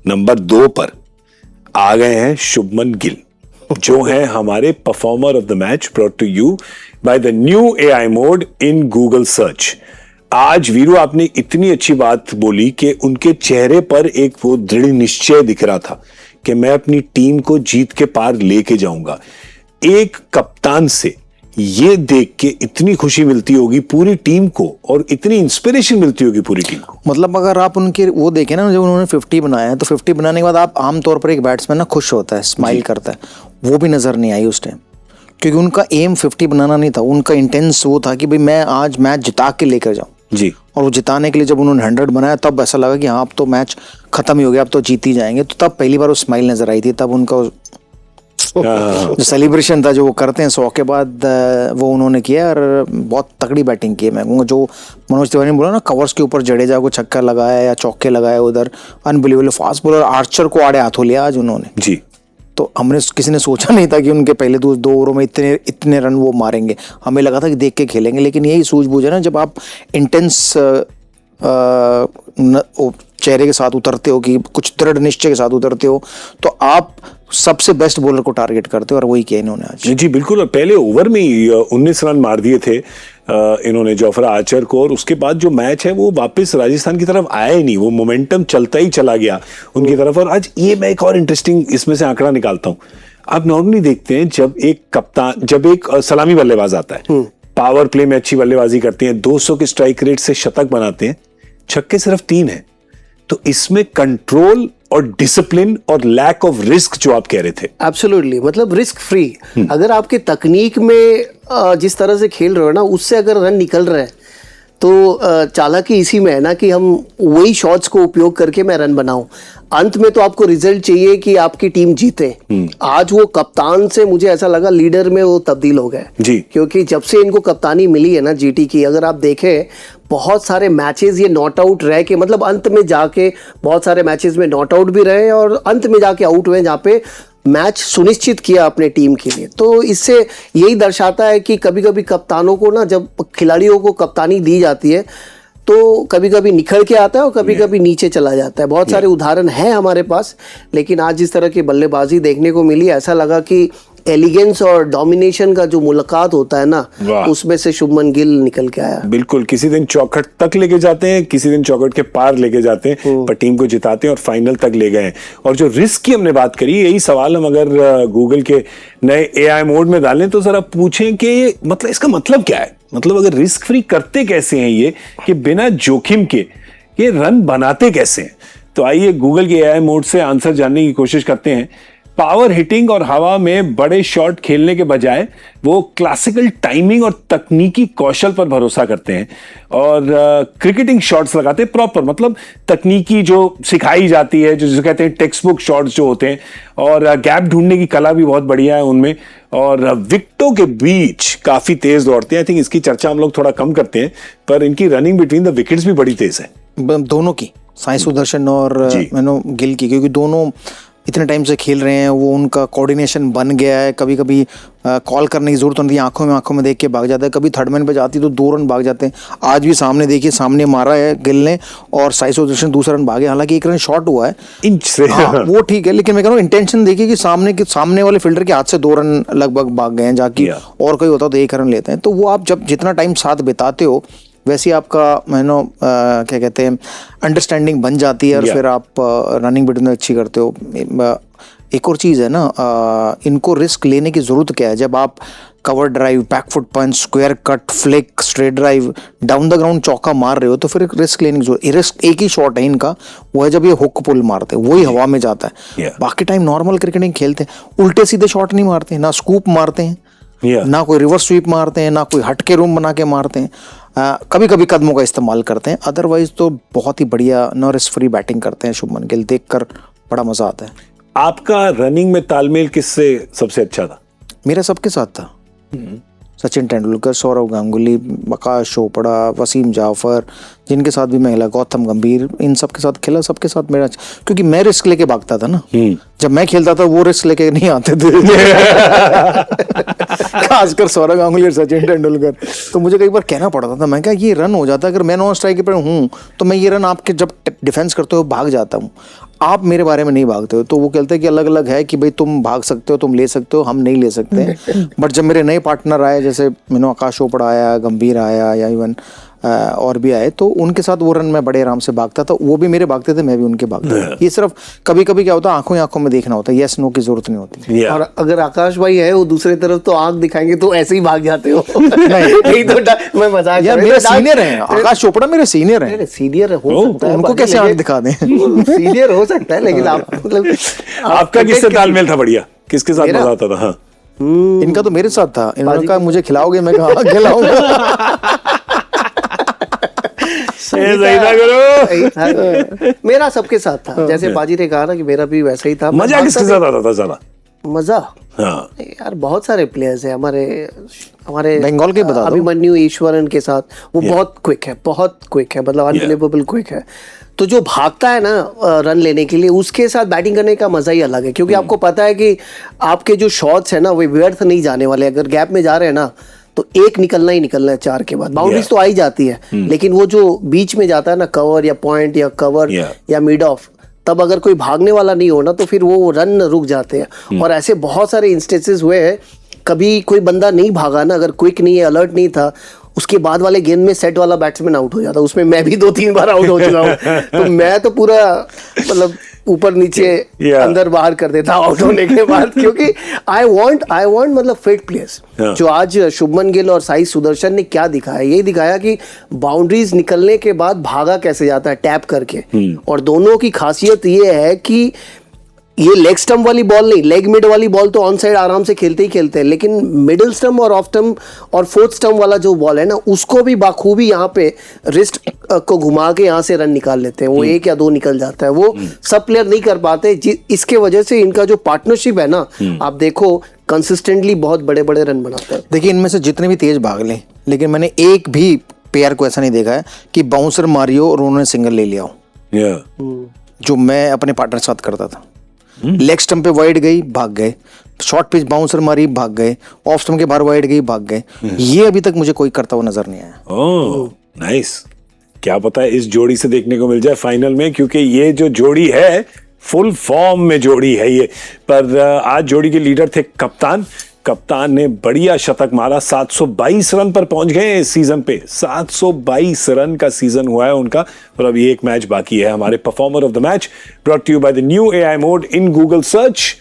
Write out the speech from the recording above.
Number 2 पर आ गए हैं शुभमन गिल, जो है हमारे performer of the match, brought to you by the new AI mode in Google search. आज वीरू आपने इतनी अच्छी बात बोली कि उनके चेहरे पर एक वो दृढ़ निश्चय दिख रहा था कि मैं अपनी टीम को जीत के पार लेके जाऊंगा। एक कप्तान से ये देख के इतनी खुशी मिलती होगी पूरी टीम को, और इतनी इंस्पिरेशन मिलती होगी पूरी टीम को। मतलब अगर आप उनके वो देखें ना, जब उन्होंने 50 बनाया है तो 50 बनाने के बाद आप आमतौर पर एक बैट्समैन ना खुश होता है, स्माइल करता है, वो भी नजर नहीं आई उस टाइम, क्योंकि उनका एम 50 बनाना नहीं था, उनका इंटेंस वो था कि भाई मैं आज मैच जिता के लेकर जाऊं जी। और वो जिताने के लिए जब उन्होंने 100 बनाया तब ऐसा लगा कि हाँ अब तो मैच खत्म ही हो गया, अब तो जीत ही जाएंगे। तो तब पहली बार वो स्माइल नजर आई थी, तब उनका जो सेलिब्रेशन था जो वो करते हैं 100 के बाद, वो उन्होंने किया और बहुत तगड़ी बैटिंग की है। मैं कहूँगा जो मनोज तिवारी ने बोला ना, कवर्स के ऊपर जडेजा को छक्का लगाया या चौके लगाया उधर, अनबिलीवेबल फास्ट बॉलर आर्चर को आड़े हाथों लिया आज उन्होंने जी। तो हमने किसी ने सोचा नहीं था कि उनके पहले 2 ओवरों में इतने रन वो मारेंगे। हमें लगा था कि देख के खेलेंगे, लेकिन यही सूझबूझ है ना, जब आप इंटेंस चेहरे के साथ उतरते हो, कि कुछ दृढ़ निश्चय के साथ उतरते हो, तो आप सबसे बेस्ट बॉलर को टारगेट करते हो, और वही किया इन्होंने आज। जी बिल्कुल। और पहले ओवर में 19 रन मार दिए थे इन्होंने जोफ्रा आर्चर को, और उसके बाद जो मैच है वो वापस राजस्थान की तरफ आया ही नहीं, वो मोमेंटम चलता ही चला गया उनकी तरफ। और आज ये मैं एक और इंटरेस्टिंग इसमें से आंकड़ा निकालता हूं। आप नॉर्मली देखते हैं जब एक कप्तान, जब एक सलामी बल्लेबाज आता है, पावर प्ले में अच्छी बल्लेबाजी करते हैं, 200 के स्ट्राइक रेट से शतक बनाते हैं, छक्के सिर्फ 3 है। तो इसमें कंट्रोल और डिसिप्लिन और लैक ऑफ रिस्क जो आप कह रहे थे, एब्सोल्युटली, मतलब रिस्क फ्री। अगर आपके तकनीक में जिस तरह से खेल रहे हो ना, उससे अगर रन निकल रहे हैं तो चालाकी इसी में है ना कि हम वही शॉट्स को उपयोग करके मैं रन बनाऊं। अंत में तो आपको रिजल्ट चाहिए कि आपकी टीम जीते। आज वो कप्तान से मुझे ऐसा लगा लीडर में वो तब्दील हो गए जी, क्योंकि जब से इनको कप्तानी मिली है ना जीटी की, अगर आप देखें बहुत सारे मैचेस ये नॉट आउट रह के, मतलब अंत में जाके बहुत सारे मैचेस में नॉट आउट भी रहे और अंत में जाके आउट हुए, जहाँ पे मैच सुनिश्चित किया अपने टीम के लिए। तो इससे यही दर्शाता है कि कभी कभी कप्तानों को ना, जब खिलाड़ियों को कप्तानी दी जाती है तो कभी कभी निखर के आता है और कभी कभी नीचे चला जाता है। बहुत सारे उदाहरण हैं हमारे पास, लेकिन आज जिस तरह की बल्लेबाजी देखने को मिली, ऐसा लगा कि एलिगेंस और डोमिनेशन का जो मुलाकात होता है ना, उसमें से शुभमन गिल निकल के आया। बिल्कुल, किसी दिन चौखट तक लेके जाते हैं, किसी दिन चौखट के पार लेके जाते हैं, पर टीम को जिताते हैं और फाइनल तक ले गए हैं। और जो रिस्क की हमने बात करी, यही सवाल हम अगर गूगल के नए AI मोड में डालें तो जरा पूछें कि मतलब इसका मतलब क्या है, मतलब अगर रिस्क फ्री करते कैसे हैं ये, कि बिना जोखिम के ये रन बनाते कैसे हैं। तो आइए गूगल के AI मोड से आंसर जानने की कोशिश करते हैं। पावर हिटिंग और हवा में बड़े शॉट खेलने के बजाय वो क्लासिकल टाइमिंग और तकनीकी कौशल पर भरोसा करते हैं और क्रिकेटिंग शॉट्स लगाते हैं प्रॉपर, मतलब तकनीकी जो सिखाई जाती है, जो कहते हैं टेक्स्ट बुक शॉट्स जो होते हैं, और गैप ढूंढने की कला भी बहुत बढ़िया है उनमें, और विकेटों के बीच काफी तेज दौड़ते हैं। आई थिंक इसकी चर्चा हम लोग थोड़ा कम करते हैं, पर इनकी रनिंग बिटवीन द विकेट्स भी बड़ी तेज है, दोनों की, साई सुदर्शन और गिल की, क्योंकि दोनों इतने टाइम से खेल रहे हैं, वो उनका कोऑर्डिनेशन बन गया है। कभी कभी कॉल करने की जरूरत नहीं, आंखों में देख के भाग जाता है। कभी थर्ड मैन पे जाती तो 2 रन भाग जाते हैं। आज भी सामने देखिए, सामने मारा है गिल ने और साई सुदर्शन दूसरा रन भागे, हालांकि 1 रन शॉर्ट हुआ है इंच से, वो ठीक है, लेकिन मैं कह रहा हूँ इंटेंशन देखिए कि सामने वाले फील्डर के हाथ से 2 रन लगभग भाग गए हैं, जाकि और कोई होता तो 1 रन लेते हैं। तो वो आप जब जितना टाइम साथ बिताते हो वैसे आपका क्या कहते हैं अंडरस्टैंडिंग बन जाती है, और फिर आप रनिंग बिटवीन अच्छी करते हो। एक और चीज़ है ना, इनको रिस्क लेने की ज़रूरत क्या है, जब आप cover drive, backfoot punch, square cut, flick, straight drive, down the ground चौका मार रहे हो, तो फिर एक रिस्क लेने की जरूरत। रिस्क एक ही शॉट है इनका, वो है जब ये हुक पुल मारते हैं, वही हवा में जाता है। बाकी टाइम नॉर्मल क्रिकेटिंग खेलते हैं, उल्टे सीधे शॉट नहीं मारते, ना स्कूप मारते हैं, ना कोई रिवर्स स्वीप मारते हैं, ना कोई हटके रूम बना के मारते हैं। कभी कभी कदमों का इस्तेमाल करते हैं, अदरवाइज तो बहुत ही बढ़िया नो रिस्क फ्री बैटिंग करते हैं शुभमन गिल, देखकर बड़ा मजा आता है। आपका रनिंग में तालमेल किससे सबसे अच्छा था? मेरा सबके साथ था, सचिन तेंदुलकर, सौरव गांगुली, आकाश चोपड़ा, वसीम जाफर, जिनके साथ भी मैं खेला, गौतम गंभीर, इन सब के साथ खेला, सबके साथ मेरा, क्योंकि मैं रिस्क लेके भागता था ना, जब मैं खेलता था वो रिस्क लेके नहीं आते थे खासकर सौरव गांगुली और सचिन तेंदुलकर। तो मुझे कई बार कहना पड़ता था, मैं क्या ये रन हो जाता, अगर मैं नॉन स्ट्राइक पर हूँ तो मैं ये रन आपके जब डिफेंस करते हुए भाग जाता हूँ। आप मेरे बारे में नहीं भागते हो, तो वो कहते हैं कि अलग अलग है कि भाई तुम भाग सकते हो, तुम ले सकते हो, हम नहीं ले सकते। बट जब मेरे नए पार्टनर आए, जैसे आकाश चोपड़ा आया, गंभीर आया, या इवन और भी आए, तो उनके साथ वो रन मैं बड़े आराम से भागता था। वो भी मेरे भागते थे, मैं भी उनके भागता था। ये सिर्फ कभी कभी क्या होता है, आंखों ही आंखों में देखना होता है, यस नो की जरूरत नहीं होती। और अगर आकाश भाई है वो दूसरी तरफ तो आंख दिखाएंगे तो ऐसे ही भाग जाते हो। नहीं तो मैं मजाक यार, मेरे सीनियर हैं, आकाश चोपड़ा मेरे सीनियर हैं। सीनियर हो सकता है, उनको कैसे आंख दिखा दें? सीनियर हो सकता है, लेकिन आप मतलब आपका किससे तालमेल था बढ़िया, किसके साथ मजा आता था? हाँ, इनका तो मेरे साथ था। इन्होंने कहा मुझे खिलाओगे, मैं कहा खिलाऊंगा। सही था। मेरा सबके साथ था, जैसे बाजी ने कहा ना कि मेरा भी वैसा ही था। मजा किसके साथ आता था ज्यादा? मजा हाँ यार, बहुत सारे प्लेयर्स हैं हमारे बंगाल के, बता दो। अभिमन्यु ईश्वरन के साथ, वो बहुत क्विक है, मतलब अनबिलीवेबल क्विक है। तो जो भागता है ना रन लेने के लिए, उसके साथ बैटिंग करने का मजा ही अलग है, क्योंकि आपको पता है कि आपके जो शॉट्स है ना वो व्यर्थ नहीं जाने वाले। अगर गैप में जा रहे हैं ना तो एक निकलना ही निकलना है 4 के बाद। बाउंड्रीज तो आ ही जाती है, लेकिन वो जो बीच में जाता है ना, कवर या पॉइंट या कवर या मिड ऑफ, तब अगर कोई भागने वाला नहीं हो ना तो फिर वो रन रुक जाते हैं। और ऐसे बहुत सारे इंस्टेंसेस हुए हैं, कभी कोई बंदा नहीं भागा ना, अगर क्विक नहीं है, अलर्ट नहीं था, उसके बाद वाले गेंद में सेट वाला बैट्समैन आउट हो जाता। उसमें मैं भी 2-3 बार आउट हो चुका हूँ। तो मैं तो पूरा मतलब ऊपर नीचे अंदर बाहर कर देता आउट होने के बाद, क्योंकि आई वांट मतलब फिट प्लेयर्स। जो आज शुभमन गिल और साई सुदर्शन ने क्या दिखाया, ये दिखाया कि बाउंड्रीज निकलने के बाद भागा कैसे जाता है टैप करके। और दोनों की खासियत ये है कि ये लेग स्टंप वाली बॉल नहीं, लेग मिड वाली बॉल तो ऑन साइड आराम से खेलते ही खेलते हैं, लेकिन मिडिल स्टंप और ऑफ स्टंप और फोर्थ स्टंप वाला जो बॉल है ना, उसको भी बाखूबी यहाँ पे रिस्ट को घुमा के यहाँ से रन निकाल लेते हैं। वो 1 या 2 निकल जाता है, वो सब प्लेयर नहीं कर पाते। इसके वजह से इनका जो पार्टनरशिप है ना, आप देखो कंसिस्टेंटली बहुत बड़े बड़े रन बनाते हैं। देखिए, इनमें से जितने भी तेज भाग लें, लेकिन मैंने एक भी पेयर को ऐसा नहीं देखा है कि बाउंसर मारियो और उन्होंने सिंगल ले लिया हो, जो मैं अपने पार्टनर के साथ करता था। लेग स्टंप पे वाइड गई, भाग गए, शॉर्ट पिच बाउंसर मारी, भाग गए, ऑफ स्टंप के बाहर वाइड गई, भाग गए। ये अभी तक मुझे कोई करता हुआ नजर नहीं आया। Oh nice. क्या पता है इस जोड़ी से देखने को मिल जाए फाइनल में, क्योंकि ये जो जोड़ी है फुल फॉर्म में जोड़ी है ये। पर आज जोड़ी के लीडर थे कप्तान ने बढ़िया शतक मारा, 722 रन पर पहुंच गए इस सीजन पे। 722 रन का सीजन हुआ है उनका, और अभी एक मैच बाकी है। हमारे performer of the match brought to you by the new AI mode in Google search.